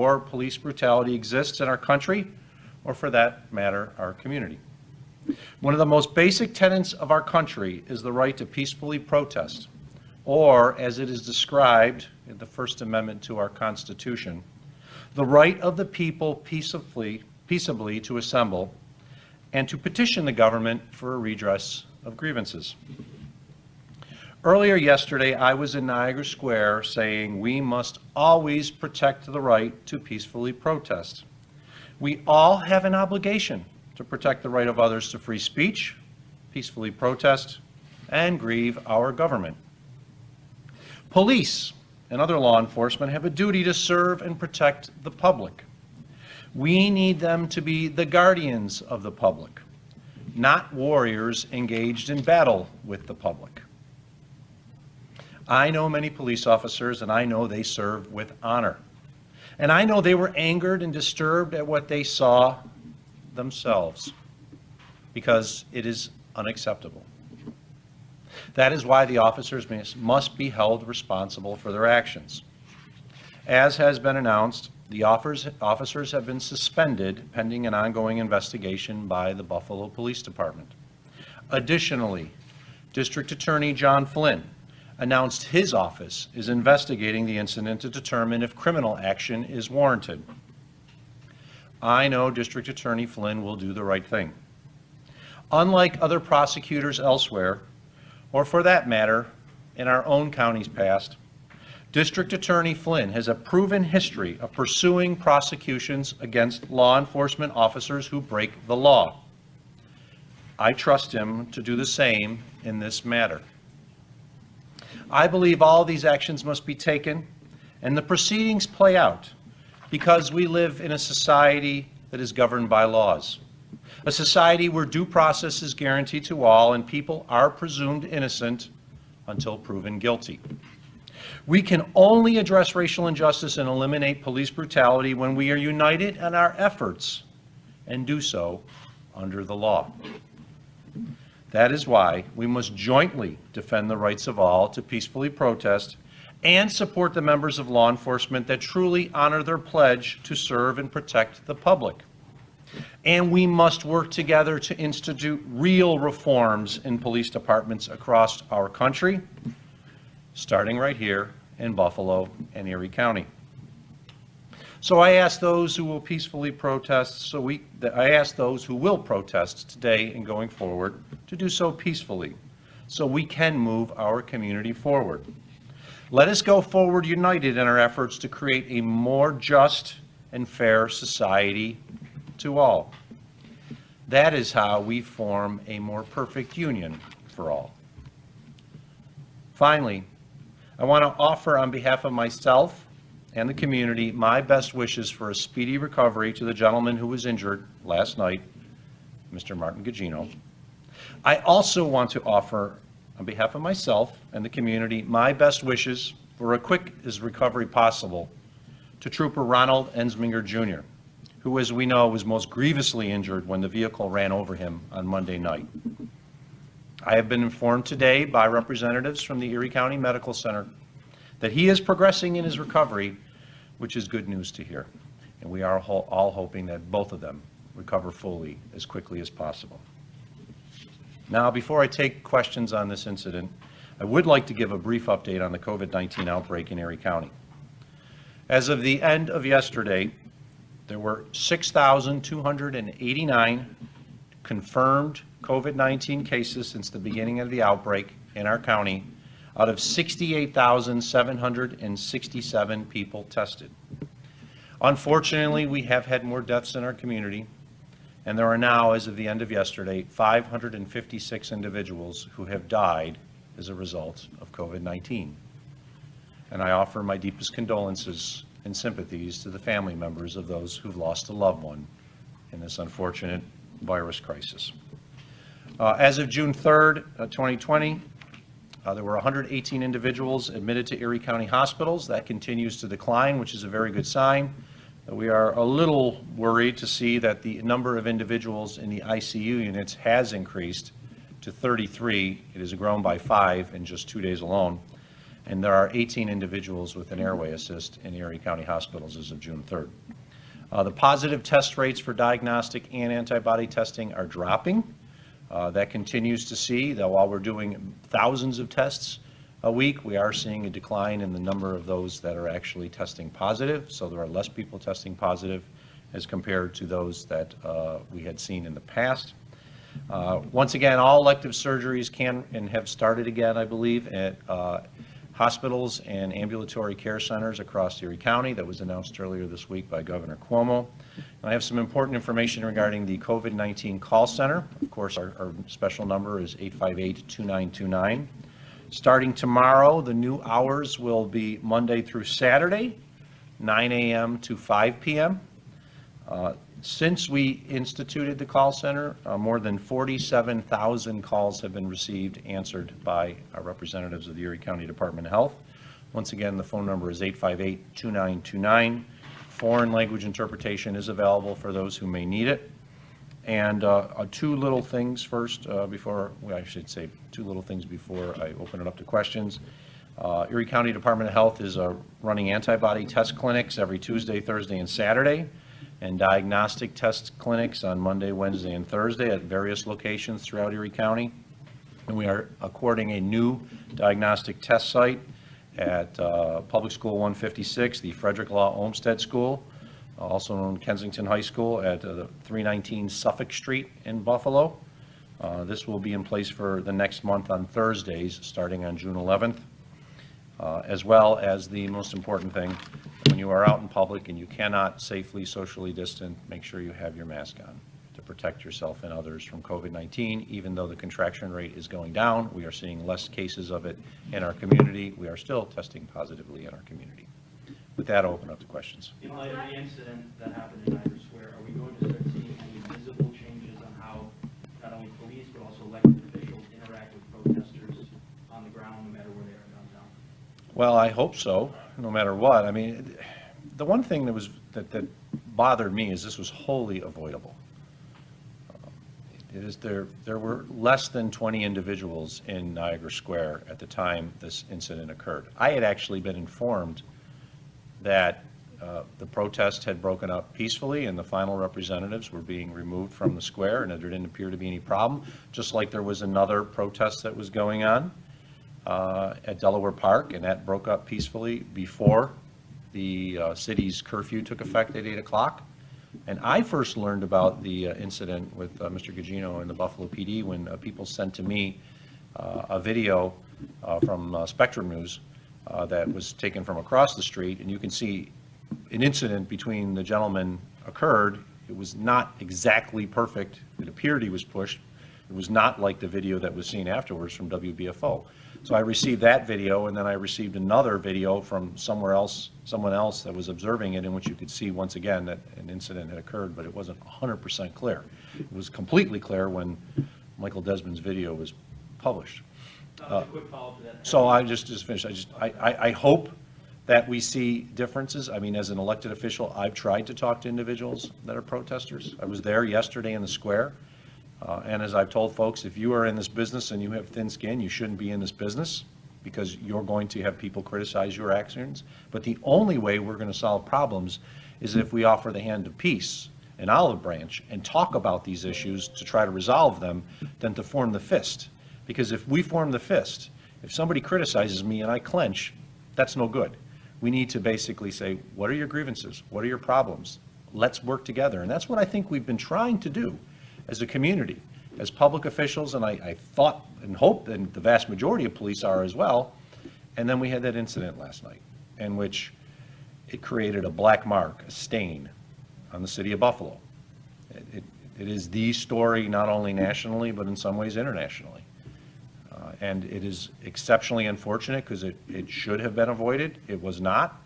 or police brutality exists in our country, or for that matter, our community. One of the most basic tenets of our country is the right to peacefully protest, or as it is described in the First Amendment to our Constitution, the right of the people peaceably to assemble and to petition the government for a redress of grievances. Earlier yesterday, I was in Niagara Square saying we must always protect the right to peacefully protest. We all have an obligation to protect the right of others to free speech, peacefully protest, and grieve our government. Police and other law enforcement have a duty to serve and protect the public. We need them to be the guardians of the public, not warriors engaged in battle with the public. I know many police officers, and I know they serve with honor. And I know they were angered and disturbed at what they saw themselves, because it is unacceptable. That is why the officers must be held responsible for their actions. As has been announced, the officers have been suspended pending an ongoing investigation by the Buffalo Police Department. Additionally, District Attorney John Flynn announced his office is investigating the incident to determine if criminal action is warranted. I know District Attorney Flynn will do the right thing. Unlike other prosecutors elsewhere, or for that matter, in our own county's past, District Attorney Flynn has a proven history of pursuing prosecutions against law enforcement officers who break the law. I trust him to do the same in this matter. I believe all these actions must be taken and the proceedings play out because we live in a society that is governed by laws, a society where due process is guaranteed to all and people are presumed innocent until proven guilty. We can only address racial injustice and eliminate police brutality when we are united in our efforts and do so under the law. That is why we must jointly defend the rights of all to peacefully protest and support the members of law enforcement that truly honor their pledge to serve and protect the public. And we must work together to institute real reforms in police departments across our country, starting right here in Buffalo and Erie County. So I ask those who will peacefully protest, I ask those who will protest today and going forward to do so peacefully so we can move our community forward. Let us go forward united in our efforts to create a more just and fair society to all. That is how we form a more perfect union for all. Finally, I want to offer on behalf of myself and the community my best wishes for a speedy recovery to the gentleman who was injured last night, Mr. Martin Gugino. I also want to offer on behalf of myself and the community my best wishes for a quick as recovery possible to Trooper Ronald Ensminger Jr., who, as we know, was most grievously injured when the vehicle ran over him on Monday night. I have been informed today by representatives from the Erie County Medical Center that he is progressing in his recovery, which is good news to hear. And we are all hoping that both of them recover fully as quickly as possible. Now, before I take questions on this incident, I would like to give a brief update on the COVID-19 outbreak in Erie County. As of the end of yesterday, there were 6,289 confirmed COVID-19 cases since the beginning of the outbreak in our county, out of 68,767 people tested. Unfortunately, we have had more deaths in our community, and there are now, as of the end of yesterday, 556 individuals who have died as a result of COVID-19. And I offer my deepest condolences and sympathies to the family members of those who've lost a loved one in this unfortunate virus crisis. As of June 3rd, 2020, there were 118 individuals admitted to Erie County hospitals. That continues to decline, which is a very good sign. We are a little worried to see that the number of individuals in the ICU units has increased to 33. It has grown by 5 in just 2 days alone. And there are 18 individuals with an airway assist in Erie County hospitals as of June 3rd. The positive test rates for diagnostic and antibody testing are dropping. That continues to see that while we're doing thousands of tests a week, we are seeing a decline in the number of those that are actually testing positive. So there are less people testing positive as compared to those that we had seen in the past. Once again, all elective surgeries can and have started again, I believe, at hospitals and ambulatory care centers across Erie County. That was announced earlier this week by Governor Cuomo. And I have some important information regarding the COVID-19 call center. Of course, our special number is 858-2929. Starting tomorrow, the new hours will be Monday through Saturday, 9 a.m. to 5 p.m. Since we instituted the call center, more than 47,000 calls have been received, answered by our representatives of the Erie County Department of Health. Once again, the phone number is 858-2929. Foreign language interpretation is available for those who may need it. And two little things first before, well, I should say two little things before I open it up to questions. Erie County Department of Health is running antibody test clinics every Tuesday, Thursday, and Saturday, and diagnostic test clinics on Monday, Wednesday, and Thursday at various locations throughout Erie County. And we are according a new diagnostic test site at Public School 156, the Frederick Law Olmsted School, also known as Kensington High School, at 319 Suffolk Street in Buffalo. This will be in place for the next month on Thursdays, starting on June 11th. As well as the most important thing, when you are out in public and you cannot safely socially distance, make sure you have your mask on to protect yourself and others from COVID-19. Even though the contraction rate is going down, we are seeing less cases of it in our community. We are still testing positively in our community. With that, I'll open up to questions. In light of the incident that happened in Niagara Square, are we going to start seeing any visible changes on how not only police but also elected officials interact with protesters on the ground, no matter where they are downtown? Well, I hope so, no matter what. I mean, the one thing that bothered me is this was wholly avoidable. There were less than 20 individuals in Niagara Square at the time this incident occurred. I had actually been informed that the protest had broken up peacefully and the final representatives were being removed from the square, and there didn't appear to be any problem, just like there was another protest that was going on at Delaware Park, and that broke up peacefully before the city's curfew took effect at 8 o'clock. And I first learned about the incident with Mr. Gugino and the Buffalo PD when people sent to me a video from Spectrum News that was taken from across the street, and you can see an incident between the gentlemen occurred. It was not exactly perfect. It appeared he was pushed. It was not like the video that was seen afterwards from WBFO. So I received that video, and then I received another video from someone else that was observing it, in which you could see once again that an incident had occurred, but it wasn't 100% clear. It was completely clear when Michael Desmond's video was published. A quick follow-up to that. So I just finished. I hope that we see differences. I mean, as an elected official, I've tried to talk to individuals that are protesters. I was there yesterday in the square. And as I've told folks, if you are in this business and you have thin skin, you shouldn't be in this business, because you're going to have people criticize your actions. But the only way we're going to solve problems is if we offer the hand of peace, an olive branch, and talk about these issues to try to resolve them, than to form the fist. Because if we form the fist, if somebody criticizes me and I clench, that's no good. We need to basically say, what are your grievances? What are your problems? Let's work together. And that's what I think we've been trying to do as a community, as public officials, and I thought and hope, and the vast majority of police are as well. And then we had that incident last night, in which it created a black mark, a stain on the city of Buffalo. It is the story not only nationally, but in some ways internationally. And it is exceptionally unfortunate, because it should have been avoided. It was not.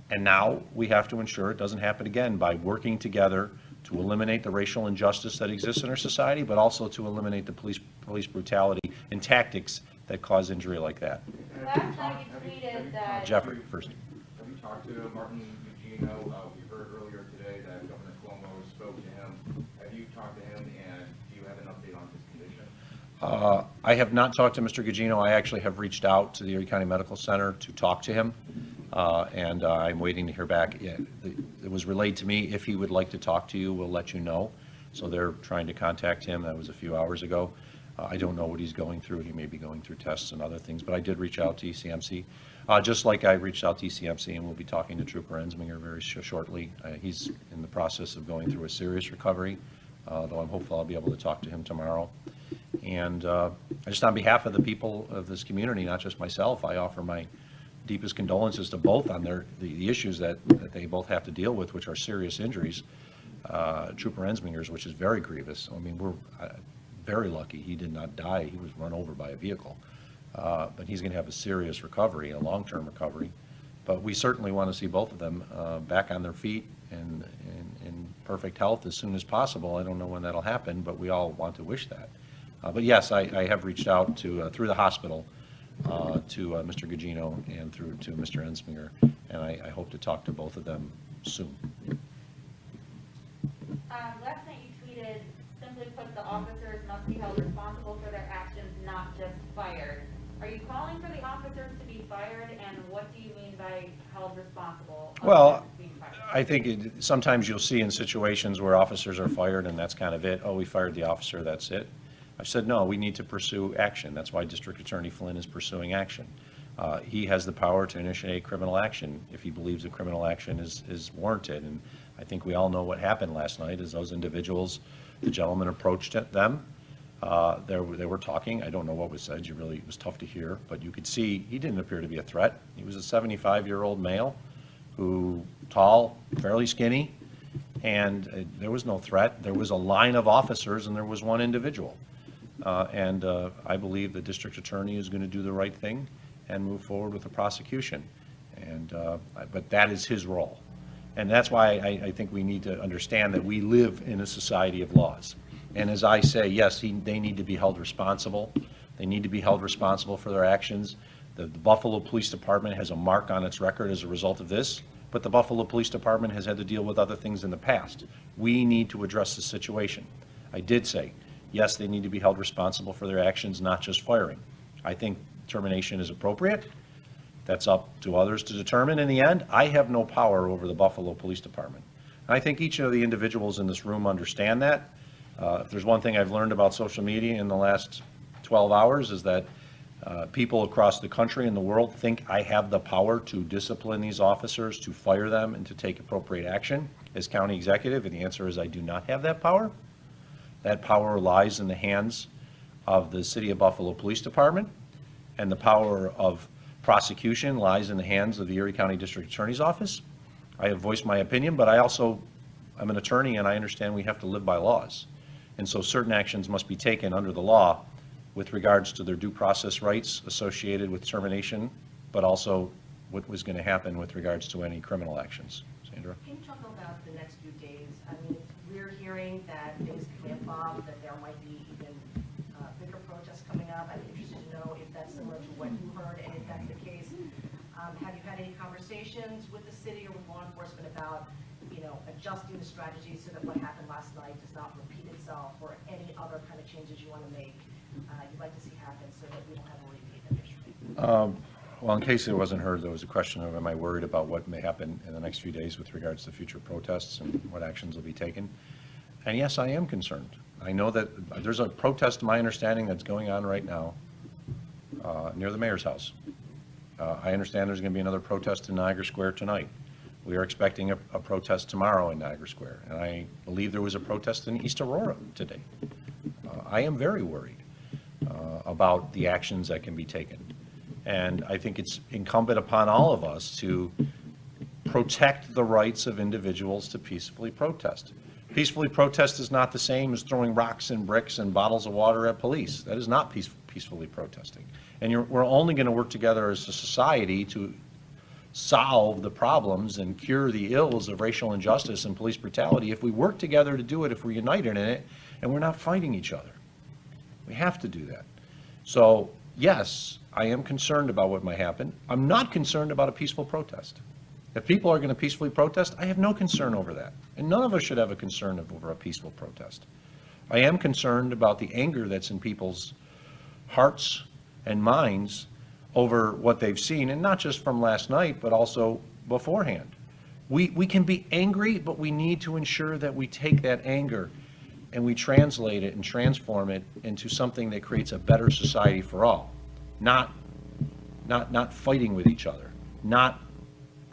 And now we have to ensure it doesn't happen again by working together to eliminate the racial injustice that exists in our society, but also to eliminate the police brutality and tactics that cause injury like that. Last night you tweeted that... Jeffrey, first. Have you talked to Martin Gugino? We heard earlier today that Governor Cuomo spoke to him. Have you talked to him, and do you have an update on his condition? I have not talked to Mr. Gugino. I actually have reached out to the Erie County Medical Center to talk to him, and I'm waiting to hear back. Yeah, it was relayed to me, if he would like to talk to you, we'll let you know. So they're trying to contact him. That was a few hours ago. I don't know what he's going through. He may be going through tests and other things, but I did reach out to ECMC, just like I reached out to ECMC, and we'll be talking to Trooper Ensminger very shortly. He's in the process of going through a serious recovery, though I'm hopeful I'll be able to talk to him tomorrow. And just on behalf of the people of this community, not just myself, I offer my deepest condolences to both on the issues that they both have to deal with, which are serious injuries. Trooper Ensminger's, which is very grievous. I mean, we're very lucky he did not die. He was run over by a vehicle. But he's going to have a serious recovery, a long-term recovery. But we certainly want to see both of them back on their feet and in perfect health as soon as possible. I don't know when that'll happen, but we all want to wish that. But yes, I have reached out to through the hospital to Mr. Gugino and through to Mr. Ensminger, and I hope to talk to both of them soon. Last night you tweeted, simply put, the officers must be held responsible for their actions, not just fired. Are you calling for the officers to be fired, and what do you mean by held responsible? Well, being fired? I think sometimes you'll see in situations where officers are fired and that's kind of it. Oh, we fired the officer, that's it. I said, no, we need to pursue action. That's why District Attorney Flynn is pursuing action. He has the power to initiate criminal action if he believes a criminal action is warranted. And I think we all know what happened last night is those individuals, the gentleman approached them. They were talking. I don't know what was said. It was tough to hear, but you could see he didn't appear to be a threat. He was a 75-year-old male who, tall, fairly skinny, and there was no threat. There was a line of officers and there was one individual. And I believe the district attorney is going to do the right thing and move forward with the prosecution. And but that is his role. And that's why I think we need to understand that we live in a society of laws. And as I say, yes, they need to be held responsible. They need to be held responsible for their actions. The Buffalo Police Department has a mark on its record as a result of this, but the Buffalo Police Department has had to deal with other things in the past. We need to address the situation. I did say, yes, they need to be held responsible for their actions, not just firing. I think termination is appropriate. That's up to others to determine in the end. I have no power over the Buffalo Police Department. And I think each of the individuals in this room understand that. If there's one thing I've learned about social media in the last 12 hours is that people across the country and the world think I have the power to discipline these officers, to fire them, and to take appropriate action as county executive, and the answer is I do not have that power. That power lies in the hands of the City of Buffalo Police Department, and the power of prosecution lies in the hands of the Erie County District Attorney's Office. I have voiced my opinion, but I'm an attorney and I understand we have to live by laws. And so certain actions must be taken under the law with regards to their due process rights associated with termination, but also what was going to happen with regards to any criminal actions. Sandra? Can you talk about the next few days? I mean, we're hearing that things can ramp up, that there might be even bigger protests coming up. I'm interested to know if that's similar to what you heard, and if that's the case, have you had any conversations with the city or with law enforcement about, adjusting the strategy so that what happened last night does not repeat itself, or any other kind of changes you want to make you'd like to see happen so that we don't have a repeat of yesterday? Well, in case it wasn't heard, there was a question of am I worried about what may happen in the next few days with regards to future protests and what actions will be taken. And yes, I am concerned. I know that there's a protest, to my understanding, that's going on right now near the mayor's house. I understand there's going to be another protest in Niagara Square tonight. We are expecting a protest tomorrow in Niagara Square. And I believe there was a protest in East Aurora today. I am very worried about the actions that can be taken. And I think it's incumbent upon all of us to protect the rights of individuals to peacefully protest. Peacefully protest is not the same as throwing rocks and bricks and bottles of water at police. That is not peacefully protesting. And we're only going to work together as a society to solve the problems and cure the ills of racial injustice and police brutality if we work together to do it, if we're united in it, and we're not fighting each other. We have to do that. So, yes, I am concerned about what might happen. I'm not concerned about a peaceful protest. If people are going to peacefully protest, I have no concern over that. And none of us should have a concern over a peaceful protest. I am concerned about the anger that's in people's hearts and minds over what they've seen, and not just from last night, but also beforehand. We can be angry, but we need to ensure that we take that anger and we translate it and transform it into something that creates a better society for all. Not fighting with each other, not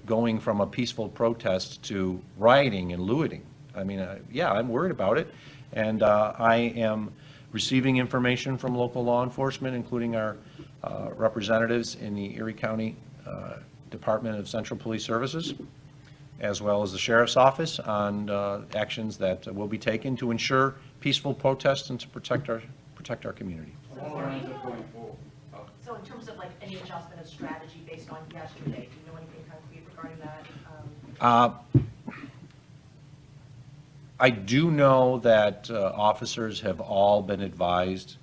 going from a peaceful protest to rioting and looting. I mean, yeah, I'm worried about it, and I am receiving information from local law enforcement, including our representatives in the Erie County Department of Central Police Services, as well as the Sheriff's Office, on actions that will be taken to ensure peaceful protests and to protect our community. All lines up going forward. So in terms of like any adjustment of strategy based on yesterday, do you know anything concrete regarding that? I do know that officers have all been advised,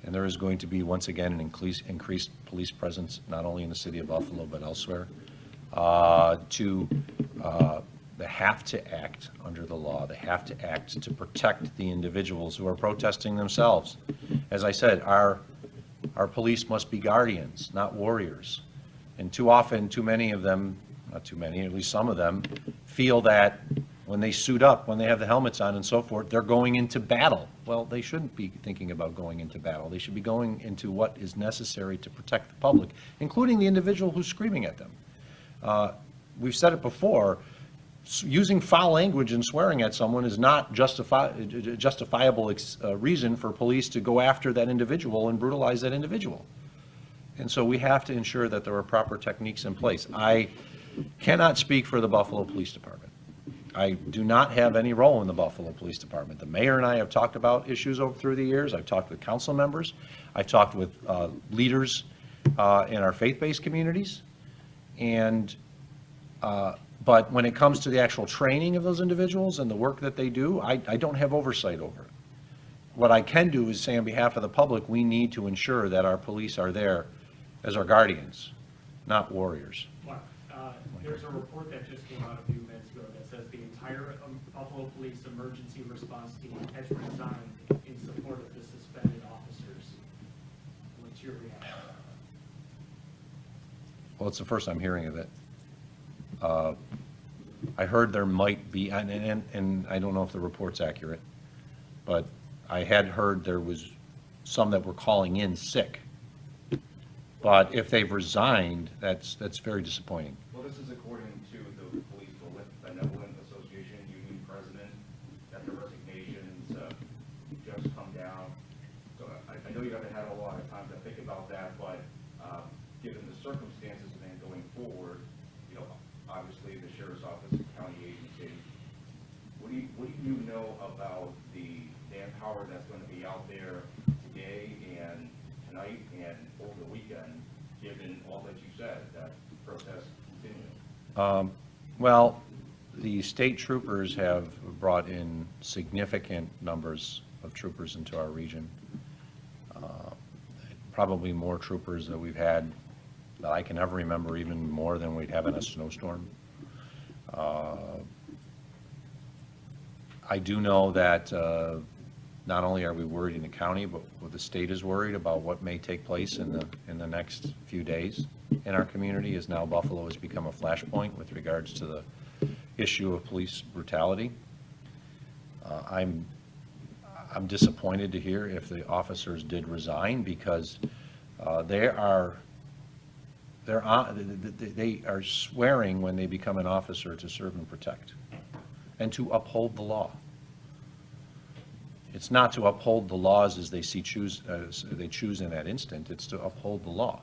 and there is going to be, once again, an increased police presence, not only in the city of Buffalo, but elsewhere, they have to act under the law. They have to act to protect the individuals who are protesting themselves. As I said, our police must be guardians, not warriors. And too often, too many of them, not too many, at least some of them, feel that when they suit up, when they have the helmets on and so forth, they're going into battle. Well, they shouldn't be thinking about going into battle. They should be going into what is necessary to protect the public, including the individual who's screaming at them. We've said it before, using foul language and swearing at someone is not justifiable reason for police to go after that individual and brutalize that individual. And so we have to ensure that there are proper techniques in place. I cannot speak for the Buffalo Police Department. I do not have any role in the Buffalo Police Department. The mayor and I have talked about issues through the years. I've talked with council members. I've talked with leaders in our faith-based communities. And but when it comes to the actual training of those individuals and the work that they do, I don't have oversight over it. What I can do is say on behalf of the public, we need to ensure that our police are there as our guardians, not warriors. Mark, there's a report that just came out a few minutes ago that says the entire Buffalo Police Emergency Response Team has resigned in support of the suspended officers. What's your reaction? Well, it's the first I'm hearing of it. I heard there might be, and I don't know if the report's accurate, but I had heard there was some that were calling in sick. But if they've resigned, that's very disappointing. Well, this is according to the Police Benevolent Association Union President, that the resignations just come down. So I know you haven't had a lot of time to think about that, but given the circumstances and then going forward, you know, obviously the Sheriff's Office is a county agency. What do you know about the manpower that's going to be out there today and tonight and over the weekend, given all that you said, that protests continue? Well, the state troopers have brought in significant numbers of troopers into our region. Probably more troopers that we've had that I can ever remember, even more than we'd have in a snowstorm. I do know that not only are we worried in the county, but the state is worried about what may take place in the next few days in our community, as now Buffalo has become a flashpoint with regards to the issue of police brutality. I'm disappointed to hear if the officers did resign, because they are swearing when they become an officer to serve and protect and to uphold the law. It's not to uphold the laws as they choose in that instant. It's to uphold the law,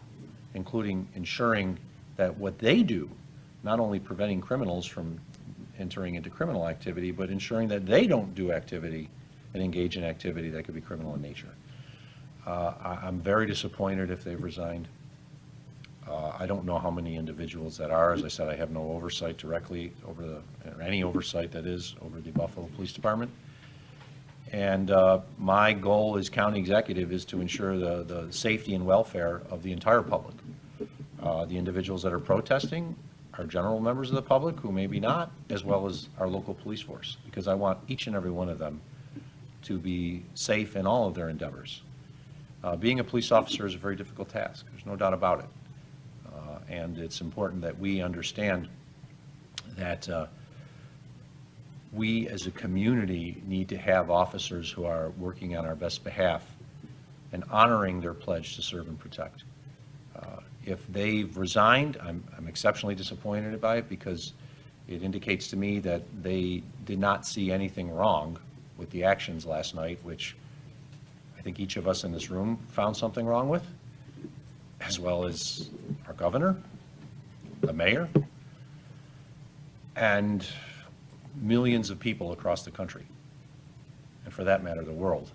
including ensuring that what they do, not only preventing criminals from entering into criminal activity, but ensuring that they don't do activity and engage in activity that could be criminal in nature. I'm very disappointed if they've resigned. I don't know how many individuals that are. As I said, I have no oversight directly over or any oversight that is over the Buffalo Police Department. And my goal as county executive is to ensure the safety and welfare of the entire public. The individuals that are protesting are general members of the public who maybe not, as well as our local police force, because I want each and every one of them to be safe in all of their endeavors. Being a police officer is a very difficult task. There's no doubt about it. And it's important that we understand that we as a community need to have officers who are working on our best behalf and honoring their pledge to serve and protect. If they've resigned, I'm exceptionally disappointed by it, because it indicates to me that they did not see anything wrong with the actions last night, which I think each of us in this room found something wrong with, as well as our governor, the mayor, and millions of people across the country, and for that matter, the world.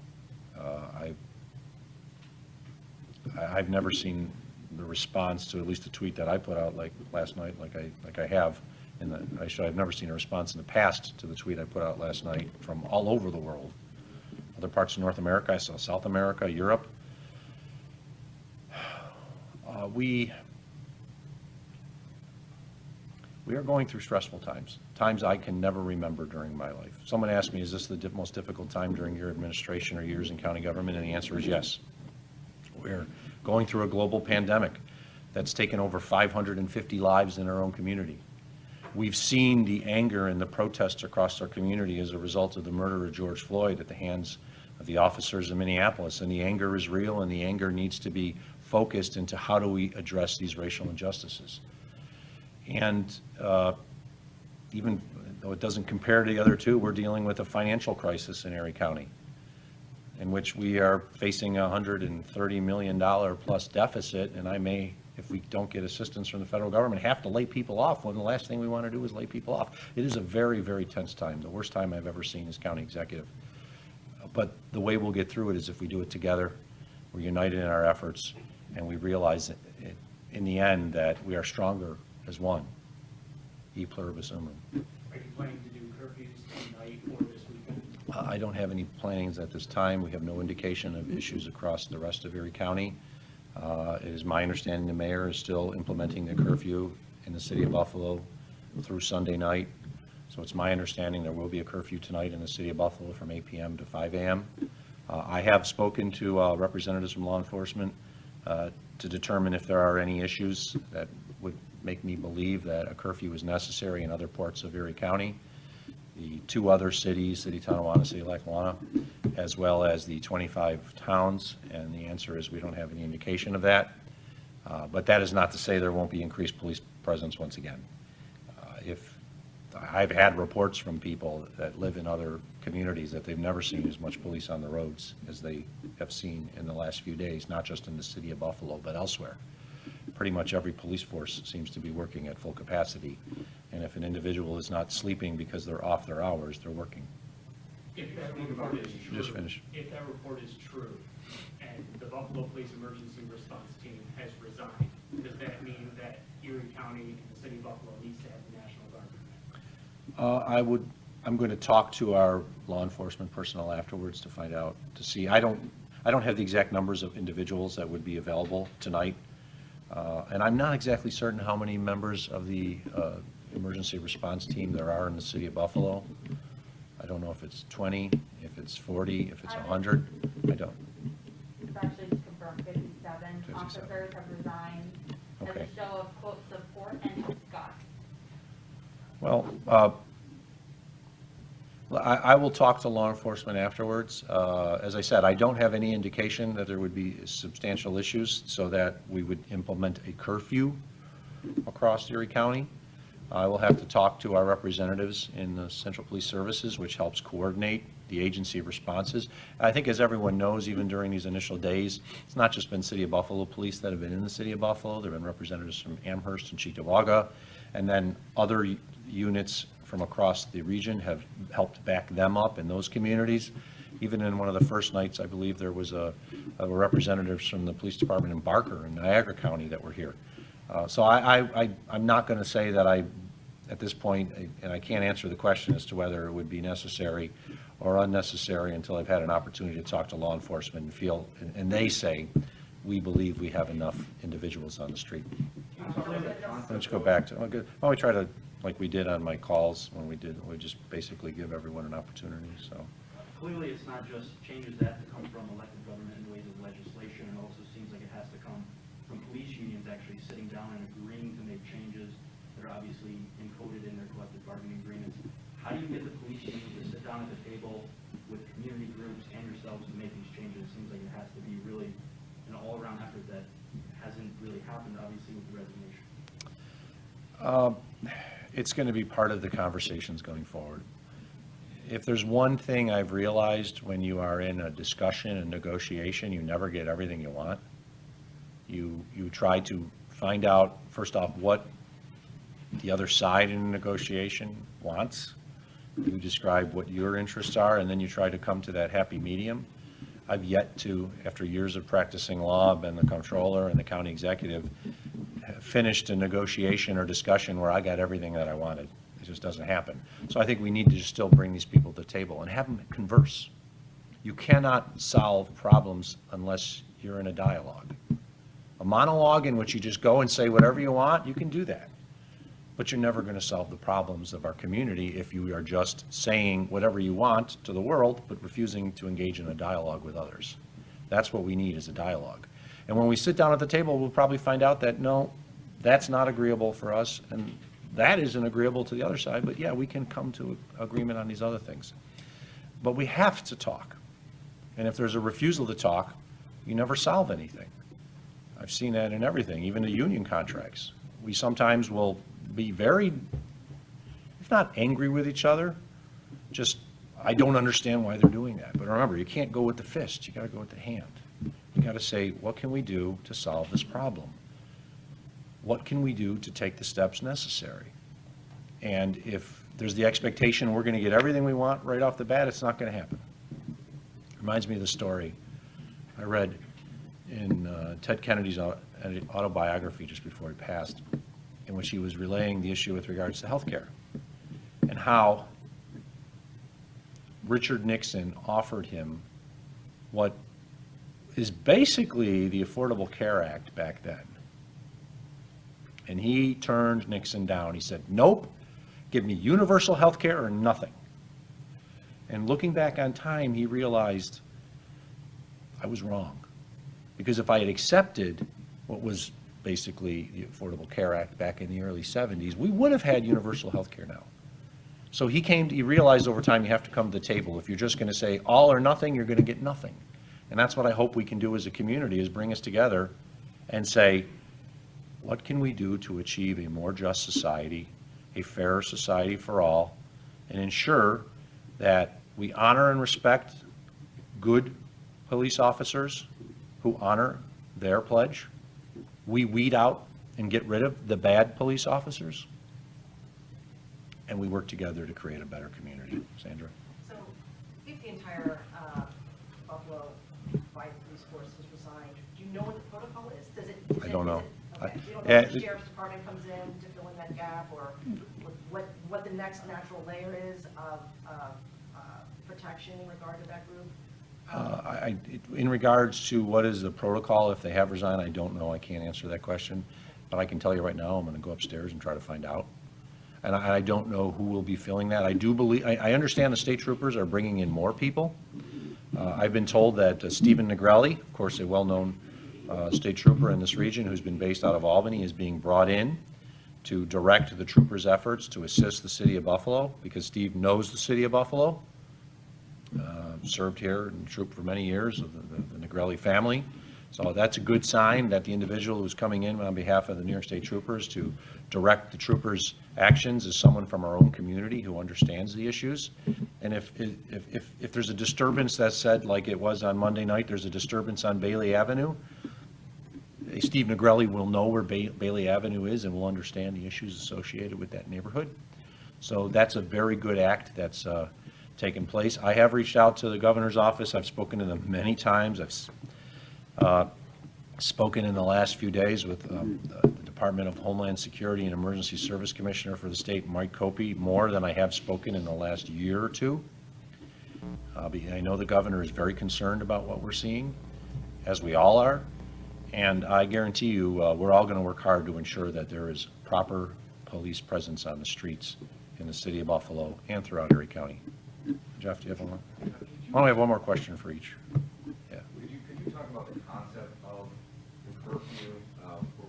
I've never seen the response to at least a tweet that I put out like last night, like I have. I've never seen a response in the past to the tweet I put out last night from all over the world. Other parts of North America, I saw South America, Europe. We are going through stressful times I can never remember during my life. Someone asked me, is this the most difficult time during your administration or years in county government? And the answer is yes. We're going through a global pandemic that's taken over 550 lives in our own community. We've seen the anger and the protests across our community as a result of the murder of George Floyd at the hands of the officers in Minneapolis, and the anger is real, and the anger needs to be focused into how do we address these racial injustices. And even though it doesn't compare to the other two, we're dealing with a financial crisis in Erie County, in which we are facing a $130 million plus deficit, and I may, if we don't get assistance from the federal government, have to lay people off when the last thing we want to do is lay people off. It is a very, very tense time, the worst time I've ever seen as county executive. But the way we'll get through it is if we do it together, we're united in our efforts, and we realize that in the end that we are stronger as one. E pluribus unum. Are you planning to do curfews tonight or this weekend? I don't have any plans at this time. We have no indication of issues across the rest of Erie County. It is my understanding the mayor is still implementing the curfew in the city of Buffalo through Sunday night. So it's my understanding there will be a curfew tonight in the city of Buffalo from 8 p.m. to 5 a.m. I have spoken to representatives from law enforcement to determine if there are any issues that would make me believe that a curfew is necessary in other parts of Erie County. The two other cities, City Tonawanda, City Lackawanna, as well as the 25 towns, and the answer is we don't have any indication of that. But that is not to say there won't be increased police presence once again. If I've had reports from people that live in other communities that they've never seen as much police on the roads as they have seen in the last few days, not just in the city of Buffalo, but elsewhere. Pretty much every police force seems to be working at full capacity. And if an individual is not sleeping because they're off their hours, they're working. If that report is true, Just finish. if that report is true, and the Buffalo Police Emergency Response Team has resigned, does that mean that Erie County and the city of Buffalo needs to have the National Guard? I'm going to talk to our law enforcement personnel afterwards to find out, to see. I don't have the exact numbers of individuals that would be available tonight. And I'm not exactly certain how many members of the emergency response team there are in the city of Buffalo. I don't know if it's 20, if it's 40, if it's 100. I don't. It's actually just confirmed 57 57. officers have resigned as Okay. a show of quote support and disgust. Well, I will talk to law enforcement afterwards. As I said, I don't have any indication that there would be substantial issues so that we would implement a curfew across Erie County. I will have to talk to our representatives in the Central Police Services, which helps coordinate the agency responses. I think, as everyone knows, even during these initial days, it's not just been City of Buffalo police that have been in the City of Buffalo. There have been representatives from Amherst and Cheektowaga, and then other units from across the region have helped back them up in those communities. Even in one of the first nights, I believe there was a representatives from the police department in Barker in Niagara County that were here. So I'm not going to say that at this point, and I can't answer the question as to whether it would be necessary or unnecessary until I've had an opportunity to talk to law enforcement and feel, and they say, we believe we have enough individuals on the street. Let's go back to, why don't we try to, like we did on my calls when we just basically give everyone an opportunity, so. clearly it's not just changes that have to come from elected government in the ways of legislation. It also seems like it has to come from police unions actually sitting down and agreeing to make changes that are obviously encoded in their collective bargaining agreements. How do you get the police unions to sit down at the table with community groups and yourselves to make these changes? It seems like it has to be really an all-around effort that hasn't really happened, obviously, with the resignation. It's going to be part of the conversations going forward. If there's one thing I've realized when you are in a discussion and negotiation, you never get everything you want. You try to find out, first off, what the other side in a negotiation wants. You describe what your interests are, and then you try to come to that happy medium. I've yet to, after years of practicing law, been the comptroller and the county executive, finished a negotiation or discussion where I got everything that I wanted. It just doesn't happen. So I think we need to just still bring these people to the table and have them converse. You cannot solve problems unless you're in a dialogue. A monologue in which you just go and say whatever you want, you can do that. But you're never going to solve the problems of our community if you are just saying whatever you want to the world, but refusing to engage in a dialogue with others. That's what we need, is a dialogue. And when we sit down at the table, we'll probably find out that, no, that's not agreeable for us, and that isn't agreeable to the other side, but yeah, we can come to agreement on these other things. But we have to talk. And if there's a refusal to talk, you never solve anything. I've seen that in everything, even the union contracts. We sometimes will be very, if not angry with each other, just, I don't understand why they're doing that. But remember, you can't go with the fist, you got to go with the hand. You got to say, what can we do to solve this problem? What can we do to take the steps necessary? And if there's the expectation we're going to get everything we want right off the bat, it's not going to happen. Reminds me of the story I read in Ted Kennedy's autobiography just before he passed, in which he was relaying the issue with regards to health care and how Richard Nixon offered him what is basically the Affordable Care Act back then. And he turned Nixon down. He said, nope, give me universal health care or nothing. And looking back on time, he realized I was wrong. Because if I had accepted what was basically the Affordable Care Act back in the early 70s, we would have had universal health care now. So he realized over time you have to come to the table. If you're just going to say all or nothing, you're going to get nothing. And that's what I hope we can do as a community, is bring us together and say, what can we do to achieve a more just society, a fairer society for all, and ensure that we honor and respect good police officers who honor their pledge. We weed out and get rid of the bad police officers, and we work together to create a better community. Sandra? So if the entire Buffalo Fire Police Force was resigned, do you know what the protocol is? I don't know. Okay. You don't know Yeah, if the sheriff's department comes in to fill in that gap, or what the next natural layer is of protection in regard to that group? In regards to what is the protocol if they have resigned, I don't know. I can't answer that question. But I can tell you right now, I'm going to go upstairs and try to find out. And I don't know who will be filling that. I do believe, I understand the state troopers are bringing in more people. I've been told that Stephen Negrelli, of course, a well-known state trooper in this region who's been based out of Albany, is being brought in to direct the troopers' efforts to assist the city of Buffalo, because Steve knows the city of Buffalo. Served here and trooped for many years of the Negrelli family. So that's a good sign that the individual who's coming in on behalf of the New York State Troopers to direct the troopers' actions is someone from our own community who understands the issues. And if there's a disturbance that's said, like it was on Monday night, there's a disturbance on Bailey Avenue, Steve Negrelli will know where Bailey Avenue is and will understand the issues associated with that neighborhood. So that's a very good act that's taken place. I have reached out to the governor's office. I've spoken to them many times. I've spoken in the last few days with the Department of Homeland Security and Emergency Service Commissioner for the state, Mike Copey, more than I have spoken in the last year or two. I know the governor is very concerned about what we're seeing, as we all are. And I guarantee you, we're all going to work hard to ensure that there is proper police presence on the streets in the city of Buffalo and throughout Erie County. Jeff, do you have one? Why don't we have one more question for each? Yeah. Could you talk about the concept of the curfew?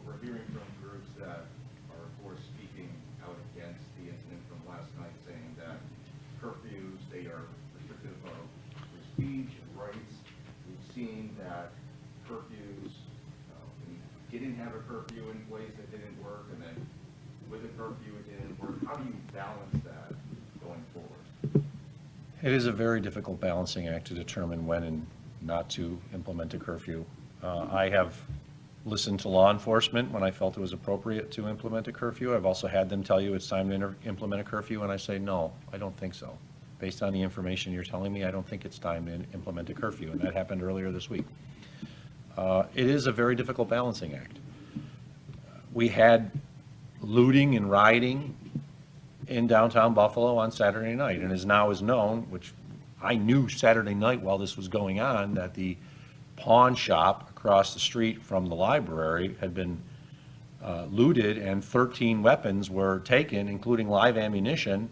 We're hearing from groups that are, of course, speaking out against the incident from last night, saying that curfews, they are restrictive of free speech and rights. We've seen that curfews, we didn't have a curfew in place that didn't work, and then with a curfew it didn't work. How do you balance that going forward? It is a very difficult balancing act to determine when and not to implement a curfew. I have listened to law enforcement when I felt it was appropriate to implement a curfew. I've also had them tell you it's time to implement a curfew, and I say, no, I don't think so. Based on the information you're telling me, I don't think it's time to implement a curfew, and that happened earlier this week. It is a very difficult balancing act. We had looting and rioting in downtown Buffalo on Saturday night, and as now is known, which I knew Saturday night while this was going on, that the pawn shop across the street from the library had been looted and 13 weapons were taken, including live ammunition,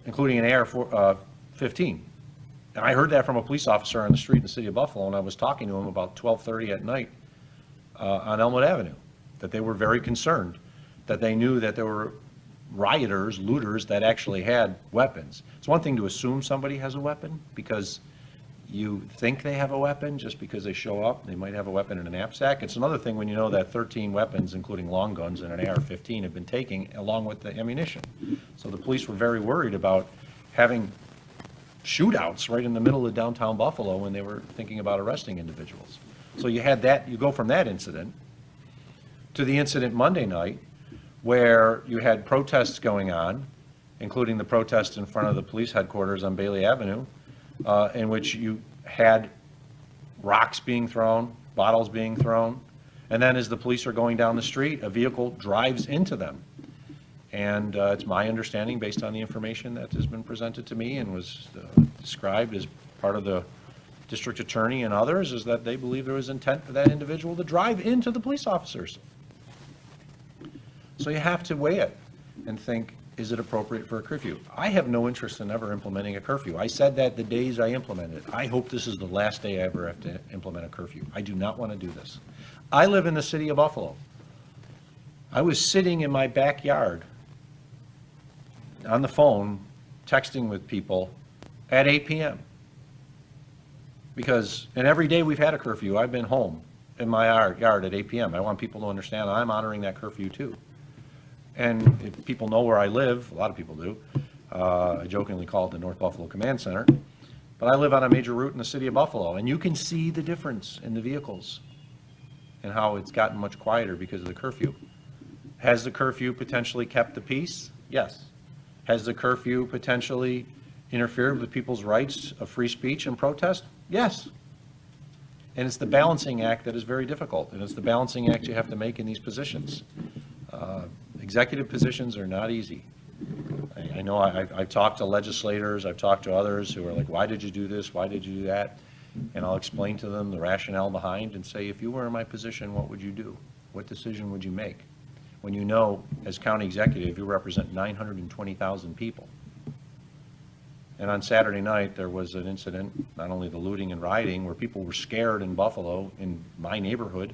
including an AR-15. And I heard that from a police officer on the street in the city of Buffalo, and I was talking to him about 12:30 at night on Elmwood Avenue, that they were very concerned, that they knew that there were rioters, looters that actually had weapons. It's one thing to assume somebody has a weapon because you think they have a weapon just because they show up, they might have a weapon in a knapsack. It's another thing when you know that 13 weapons, including long guns and an AR-15, have been taken along with the ammunition. So the police were very worried about having shootouts right in the middle of downtown Buffalo when they were thinking about arresting individuals. So you had that, you go from that incident to the incident Monday night, where you had protests going on, including the protest in front of the police headquarters on Bailey Avenue, in which you had rocks being thrown, bottles being thrown, and then as the police are going down the street, a vehicle drives into them. And it's my understanding, based on the information that has been presented to me and was described as part of the district attorney and others, is that they believe there was intent for that individual to drive into the police officers. So you have to weigh it and think, is it appropriate for a curfew? I have no interest in ever implementing a curfew. I said that the days I implemented it. I hope this is the last day I ever have to implement a curfew. I do not want to do this. I live in the city of Buffalo. I was sitting in my backyard on the phone, texting with people at 8 p.m. Because, and every day we've had a curfew, I've been home in my yard at 8 p.m. I want people to understand I'm honoring that curfew too. And if people know where I live, a lot of people do, I jokingly call it the North Buffalo Command Center, but I live on a major route in the city of Buffalo, and you can see the difference in the vehicles and how it's gotten much quieter because of the curfew. Has the curfew potentially kept the peace? Yes. Has the curfew potentially interfered with people's rights of free speech and protest? Yes. And it's the balancing act that is very difficult, and it's the balancing act you have to make in these positions. Executive positions are not easy. I know I've talked to legislators, I've talked to others who are like, why did you do this, why did you do that? And I'll explain to them the rationale behind and say, if you were in my position, what would you do? What decision would you make? When you know, as county executive, you represent 920,000 people. And on Saturday night, there was an incident, not only the looting and rioting, where people were scared in Buffalo, in my neighborhood,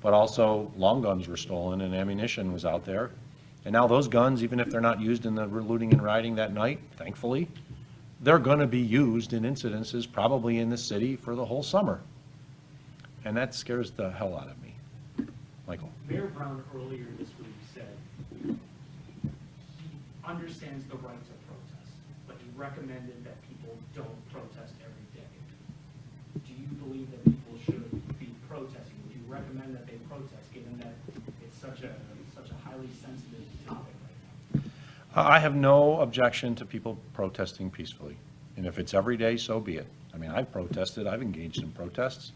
but also long guns were stolen and ammunition was out there. And now those guns, even if they're not used in the looting and rioting that night, thankfully, they're going to be used in incidences probably in the city for the whole summer. And that scares the hell out of me. Michael. Mayor Brown earlier this week said he understands the right to protest, but he recommended that people don't protest every day. Do you believe that people should be protesting? Would you recommend that they protest, given that it's such a highly sensitive topic right now? I have no objection to people protesting peacefully. And if it's every day, so be it. I mean, I've protested, I've engaged in protests.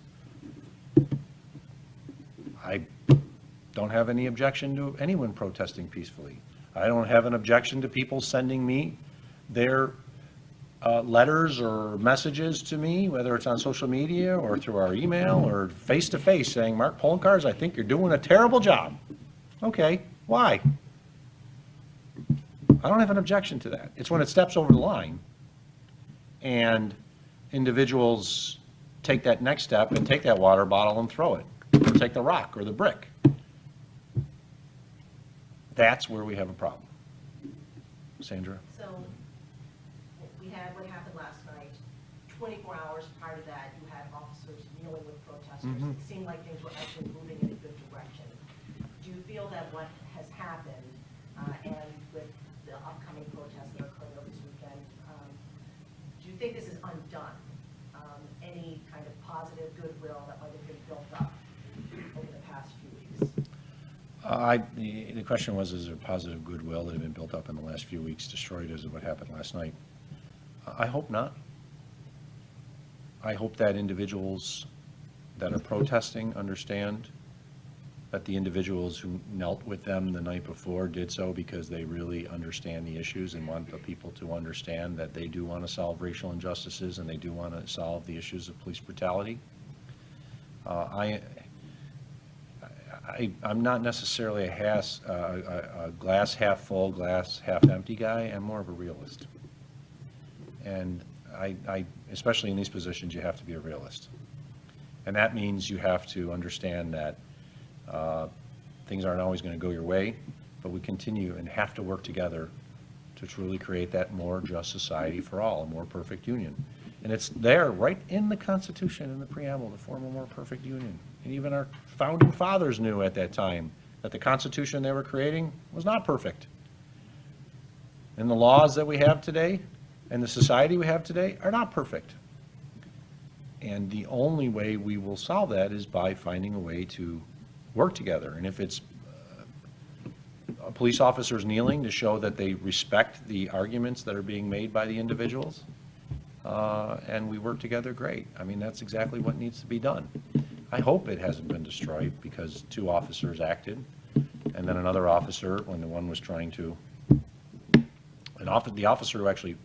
I don't have any objection to anyone protesting peacefully. I don't have an objection to people sending me their letters or messages to me, whether it's on social media or through our email or face-to-face, saying, Mark Poloncarz, I think you're doing a terrible job. Okay, why? I don't have an objection to that. It's when it steps over the line and individuals take that next step and take that water bottle and throw it, or take the rock or the brick. That's where we have a problem. Sandra? So we had what happened last night. 24 hours prior to that, you had officers kneeling with protesters. Mhm. It seemed like things were actually moving in a good direction. Do you feel that what has happened, and with the upcoming protests that are occurring over this weekend, do you think this is undone? Any kind of positive goodwill that might have been built up over the past few weeks? The question was, is there positive goodwill that had been built up in the last few weeks destroyed as of what happened last night? I hope not. I hope that individuals that are protesting understand that the individuals who knelt with them the night before did so because they really understand the issues and want the people to understand that they do want to solve racial injustices and they do want to solve the issues of police brutality. I'm not necessarily a glass half full, glass half empty guy. I'm more of a realist. And especially in these positions, you have to be a realist. And that means you have to understand that things aren't always going to go your way, but we continue and have to work together to truly create that more just society for all, a more perfect union. And it's there, right in the Constitution, in the preamble, to form a more perfect union. And even our founding fathers knew at that time that the Constitution they were creating was not perfect. And the laws that we have today and the society we have today are not perfect. And the only way we will solve that is by finding a way to work together. And if it's police officers kneeling to show that they respect the arguments that are being made by the individuals, and we work together, great. I mean, that's exactly what needs to be done. I hope it hasn't been destroyed because 2 officers acted, and then another officer, when the one was trying to, the officer who actually,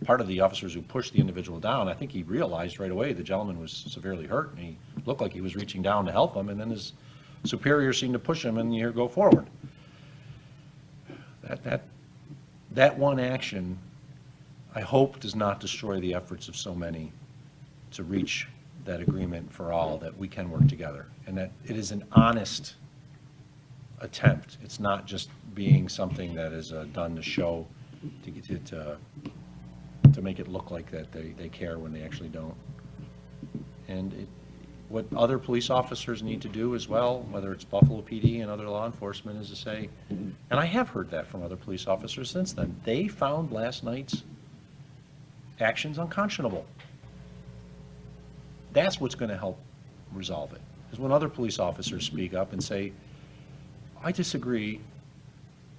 part of the officers who pushed the individual down, I think he realized right away the gentleman was severely hurt, and he looked like he was reaching down to help him, and then his superior seemed to push him, and you go forward. That one action, I hope, does not destroy the efforts of so many to reach that agreement for all, that we can work together, and that it is an honest attempt. It's not just being something that is done to show, to make it look like that they care when they actually don't. And what other police officers need to do as well, whether it's Buffalo PD and other law enforcement, is to say, and I have heard that from other police officers since then, they found last night's actions unconscionable. That's what's going to help resolve it, is when other police officers speak up and say, I disagree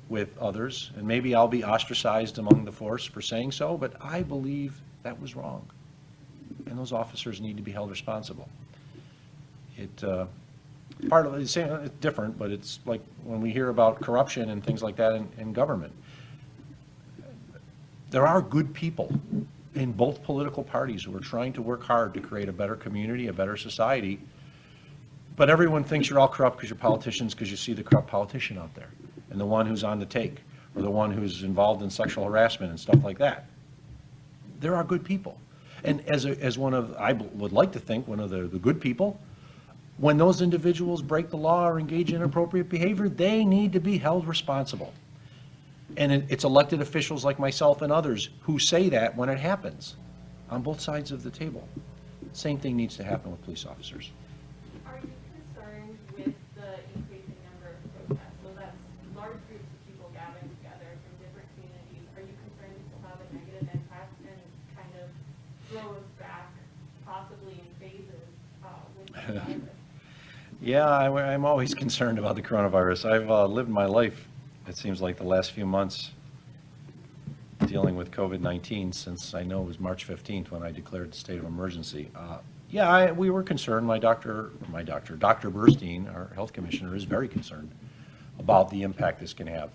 with others, and maybe I'll be ostracized among the force for saying so, but I believe that was wrong. And those officers need to be held responsible. Part of it, it's different, but it's like when we hear about corruption and things like that in government. There are good people in both political parties who are trying to work hard to create a better community, a better society, but everyone thinks you're all corrupt because you're politicians, because you see the corrupt politician out there, and the one who's on the take, or the one who's involved in sexual harassment and stuff like that. There are good people. And as one of, I would like to think, one of the good people, when those individuals break the law or engage in inappropriate behavior, they need to be held responsible. And it's elected officials like myself and others who say that when it happens, on both sides of the table. Same thing needs to happen with police officers. Are you concerned with the increasing number of protests? So that's large groups of people gathering together from different communities. Are you concerned this will have a negative impact and kind of throw us back, possibly in phases, with the virus? Yeah, I'm always concerned about the coronavirus. I've lived my life, it seems like, the last few months dealing with COVID-19 since I know it was March 15th when I declared the state of emergency. Yeah, we were concerned. Dr. Burstein, our health commissioner, is very concerned about the impact this can have.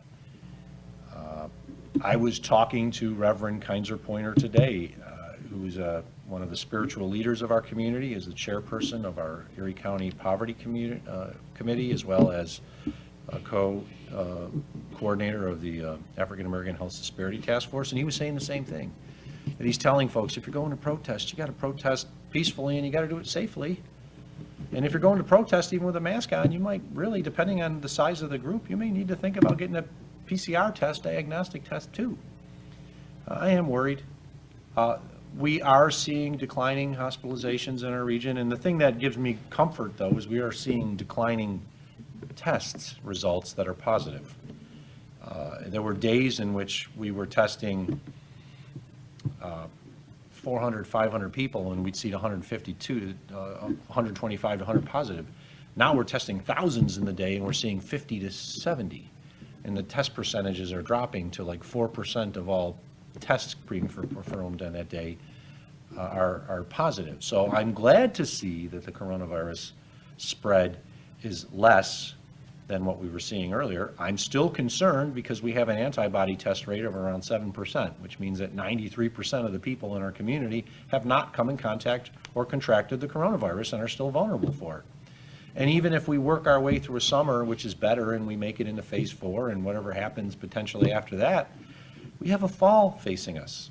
I was talking to Reverend Kinzer Pointer today, who's one of the spiritual leaders of our community, is the chairperson of our Erie County Poverty Committee, as well as a coordinator of the African American Health Disparity Task Force, and he was saying the same thing. that he's telling folks, if you're going to protest, you got to protest peacefully and you got to do it safely. And if you're going to protest even with a mask on, you might really, depending on the size of the group, you may need to think about getting a PCR test, diagnostic test too. I am worried. We are seeing declining hospitalizations in our region, and the thing that gives me comfort, though, is we are seeing declining tests results that are positive. There were days in which we were testing 400, 500 people, and we'd see 152, 125 to 100 positive. Now we're testing thousands in the day, and we're seeing 50 to 70. And the test percentages are dropping to like 4% of all tests being performed on that day are positive. So I'm glad to see that the coronavirus spread is less than what we were seeing earlier. I'm still concerned because we have an antibody test rate of around 7%, which means that 93% of the people in our community have not come in contact or contracted the coronavirus and are still vulnerable for it. And even if we work our way through a summer, which is better, and we make it into phase 4 and whatever happens potentially after that, we have a fall facing us.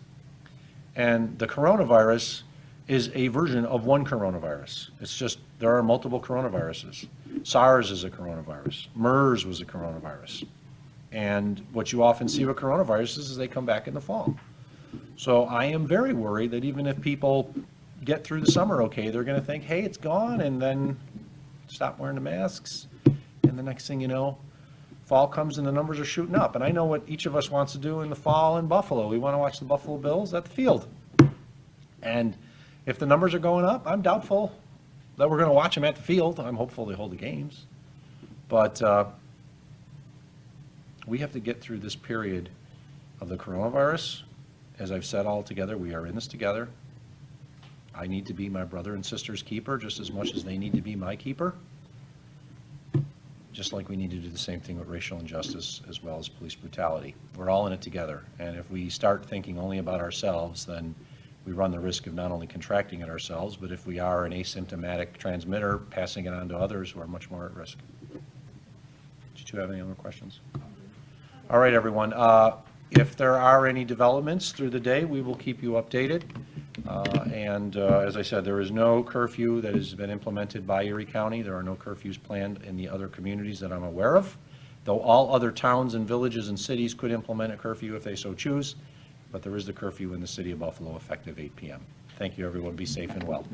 And the coronavirus is a version of one coronavirus. It's just, there are multiple coronaviruses. SARS is a coronavirus. MERS was a coronavirus. And what you often see with coronaviruses is they come back in the fall. So I am very worried that even if people get through the summer okay, they're going to think, hey, it's gone, and then stop wearing the masks. And the next thing you know, fall comes and the numbers are shooting up. And I know what each of us wants to do in the fall in Buffalo. We want to watch the Buffalo Bills at the field. And if the numbers are going up, I'm doubtful that we're going to watch them at the field. I'm hopeful they hold the games. But we have to get through this period of the coronavirus. As I've said all together, we are in this together. I need to be my brother and sister's keeper just as much as they need to be my keeper. Just like we need to do the same thing with racial injustice as well as police brutality. We're all in it together. And if we start thinking only about ourselves, then we run the risk of not only contracting it ourselves, but if we are an asymptomatic transmitter, passing it on to others who are much more at risk. Did you have any other questions? All right, everyone. If there are any developments through the day, we will keep you updated. As I said, there is no curfew that has been implemented by Erie County. There are no curfews planned in the other communities that I'm aware of, though all other towns and villages and cities could implement a curfew if they so choose. But there is the curfew in the city of Buffalo effective 8 p.m. Thank you, everyone. Be safe and well.